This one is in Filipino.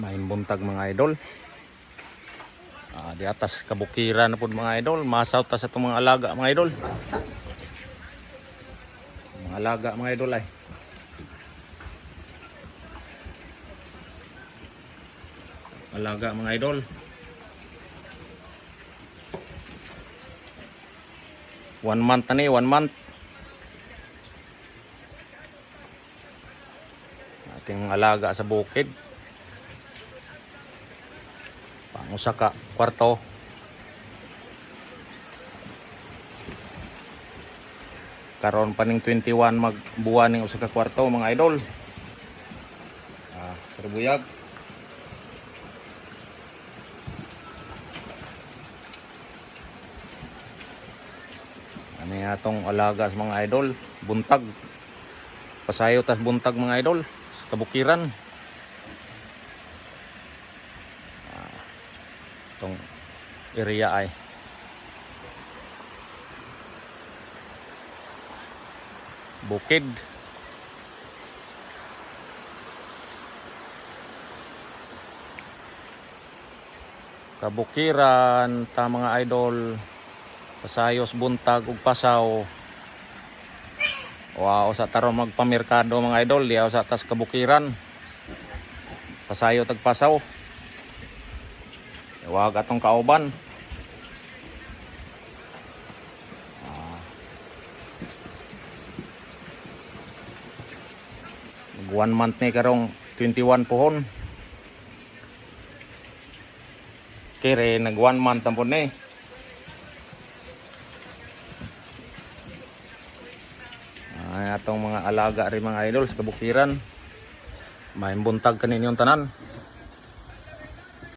Mahin buntag mga idol. Di atas kabukiran na po mga idol. Masaw ta sa itong mga alaga mga idol. Mga alaga mga idol ay. Alaga mga idol. One month na ni, 1 month. Ating alaga sa bukid. Pangusa ka kwarto. Karon pa ning 21 magbuwan ning usa ka kwarto mga idol. Terbuyag. Ano atong alaga sa mga idol, buntag. Pasayo tas buntag mga idol sa kabukiran. Itong area ay bukid. Kabukiran ta mga idol. Pasayos buntag ug pasaw. Wow, sa taro magpamerkado mga idol, diaw sa tas kabukiran. Pasayo tag pasaw. Wag atong kauban. 1 month ni karong 21 pohon. Kere nag 1 month tampon ni. Atong mga alaga rin mga idol sa kabukiran. Mahin buntag kanin yung tanan.